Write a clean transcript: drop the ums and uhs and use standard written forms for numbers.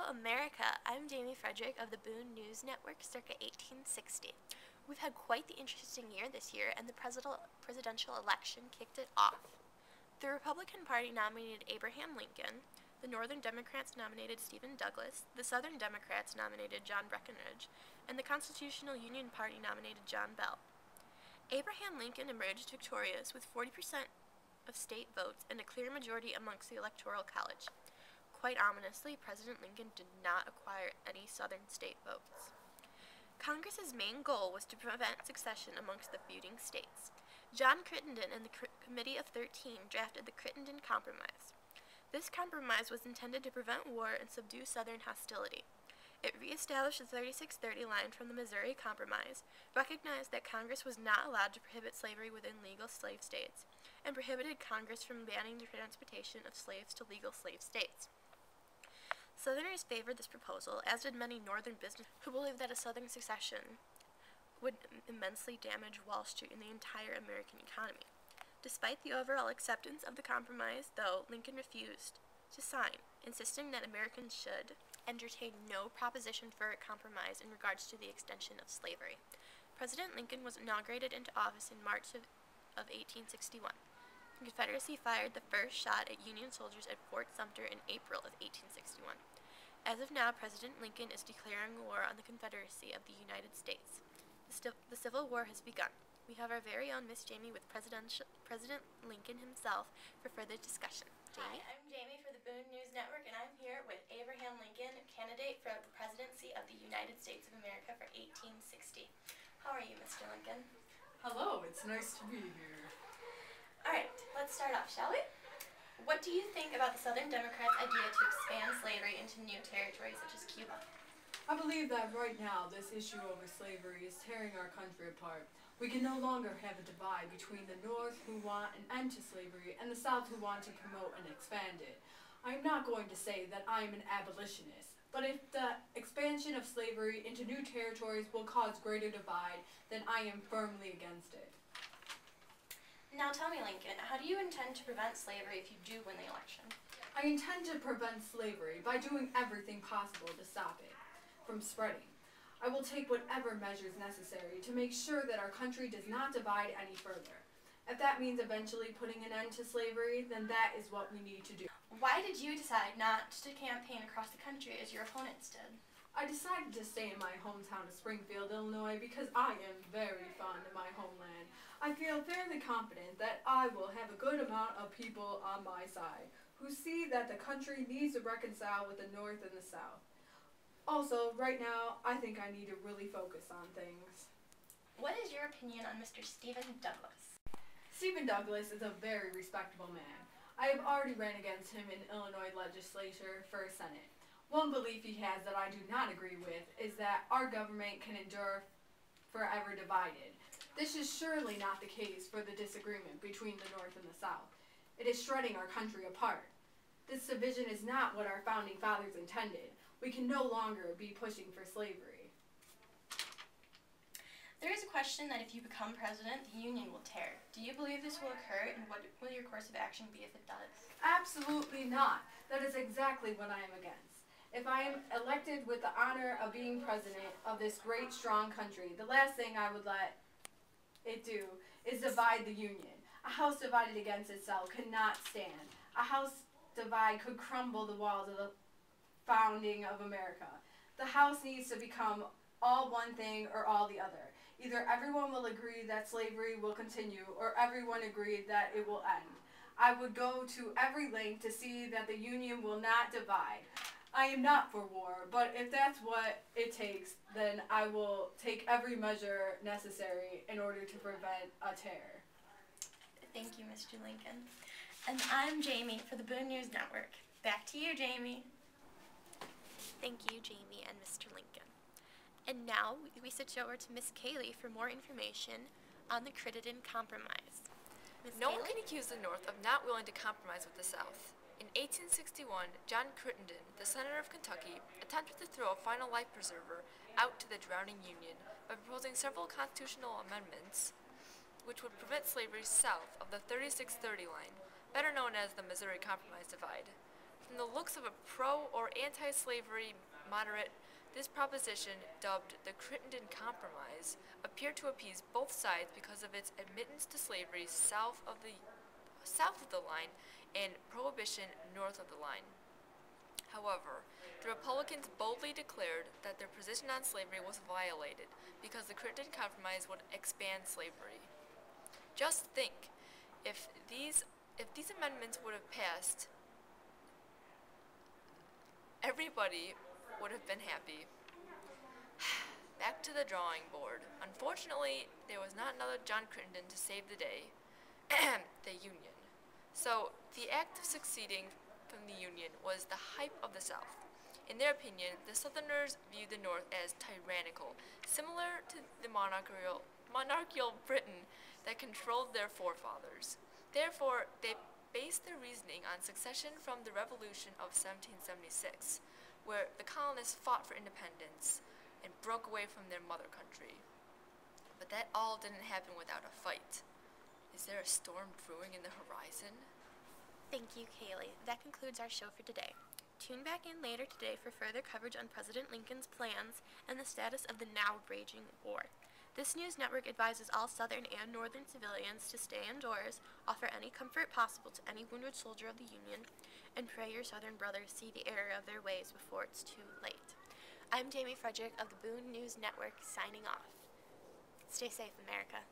America, I'm Jamie Fredrick of the Boone News Network circa 1860. We've had quite the interesting year this year, and the presidential election kicked it off. The Republican Party nominated Abraham Lincoln, the Northern Democrats nominated Stephen Douglas, the Southern Democrats nominated John Breckinridge, and the Constitutional Union Party nominated John Bell. Abraham Lincoln emerged victorious with 40% of state votes and a clear majority amongst the Electoral College. Quite ominously, President Lincoln did not acquire any Southern state votes. Congress's main goal was to prevent secession amongst the feuding states. John Crittenden and the Committee of 13 drafted the Crittenden Compromise. This compromise was intended to prevent war and subdue Southern hostility. It reestablished the 3630 line from the Missouri Compromise, recognized that Congress was not allowed to prohibit slavery within legal slave states, and prohibited Congress from banning the transportation of slaves to legal slave states. Southerners favored this proposal, as did many Northern businessmen who believed that a Southern secession would immensely damage Wall Street and the entire American economy. Despite the overall acceptance of the compromise, though, Lincoln refused to sign, insisting that Americans should entertain no proposition for a compromise in regards to the extension of slavery. President Lincoln was inaugurated into office in March of 1861. The Confederacy fired the first shot at Union soldiers at Fort Sumter in April of 1861. As of now, President Lincoln is declaring war on the Confederacy of the United States. The Civil War has begun. We have our very own Miss Jamie with President Lincoln himself for further discussion. Jamie? Hi, I'm Jamie for the Boone News Network, and I'm here with Abraham Lincoln, candidate for the presidency of the United States of America for 1860. How are you, Mr. Lincoln? Hello, it's nice to be here. Alright, let's start off, shall we? What do you think about the Southern Democrats' idea to expand slavery into new territories such as Cuba? I believe that right now this issue over slavery is tearing our country apart. We can no longer have a divide between the North, who want an end to slavery, and the South, who want to promote and expand it. I am not going to say that I am an abolitionist, but if the expansion of slavery into new territories will cause greater divide, then I am firmly against it. Now tell me, Lincoln, how do you intend to prevent slavery if you do win the election? I intend to prevent slavery by doing everything possible to stop it from spreading. I will take whatever measures necessary to make sure that our country does not divide any further. If that means eventually putting an end to slavery, then that is what we need to do. Why did you decide not to campaign across the country as your opponents did? I decided to stay in my hometown of Springfield, Illinois, because I am very fond of my homeland. I feel fairly confident that I will have a good amount of people on my side who see that the country needs to reconcile with the North and the South. Also, right now, I think I need to really focus on things. What is your opinion on Mr. Stephen Douglas? Stephen Douglas is a very respectable man. I have already ran against him in Illinois legislature for Senate. One belief he has that I do not agree with is that our government can endure forever divided. This is surely not the case for the disagreement between the North and the South. It is shredding our country apart. This division is not what our founding fathers intended. We can no longer be pushing for slavery. There is a question that if you become president, the Union will tear. Do you believe this will occur, and what will your course of action be if it does? Absolutely not. That is exactly what I am against. If I am elected with the honor of being president of this great, strong country, the last thing I would let it do is divide the Union. A house divided against itself cannot stand. A house divide could crumble the walls of the founding of America. The house needs to become all one thing or all the other. Either everyone will agree that slavery will continue, or everyone agree that it will end. I would go to every length to see that the Union will not divide. I am not for war, but if that's what it takes, then I will take every measure necessary in order to prevent a tear. Thank you, Mr. Lincoln. And I'm Jamie for the Boone News Network. Back to you, Jamie. Thank you, Jamie and Mr. Lincoln. And now we switch over to Miss Kayleigh for more information on the Crittenden Compromise. No one can accuse the North of not willing to compromise with the South. In 1861, John Crittenden, the Senator of Kentucky, attempted to throw a final life preserver out to the drowning Union by proposing several constitutional amendments which would prevent slavery south of the 3630 line, better known as the Missouri Compromise divide. From the looks of a pro- or anti-slavery moderate, this proposition, dubbed the Crittenden Compromise, appeared to appease both sides because of its admittance to slavery south of the line and prohibition north of the line. However, the Republicans boldly declared that their position on slavery was violated because the Crittenden Compromise would expand slavery. Just think, if these amendments would have passed, everybody would have been happy. Back to the drawing board. Unfortunately, there was not another John Crittenden to save the day. The Union. So, the act of seceding from the Union was the hype of the South. In their opinion, the Southerners viewed the North as tyrannical, similar to the monarchical Britain that controlled their forefathers. Therefore, they based their reasoning on succession from the Revolution of 1776, where the colonists fought for independence and broke away from their mother country. But that all didn't happen without a fight. Is there a storm brewing in the horizon? Thank you, Kayleigh. That concludes our show for today. Tune back in later today for further coverage on President Lincoln's plans and the status of the now raging war. This news network advises all Southern and Northern civilians to stay indoors, offer any comfort possible to any wounded soldier of the Union, and pray your Southern brothers see the error of their ways before it's too late. I'm Jamie Fredrick of the Boone News Network signing off. Stay safe, America.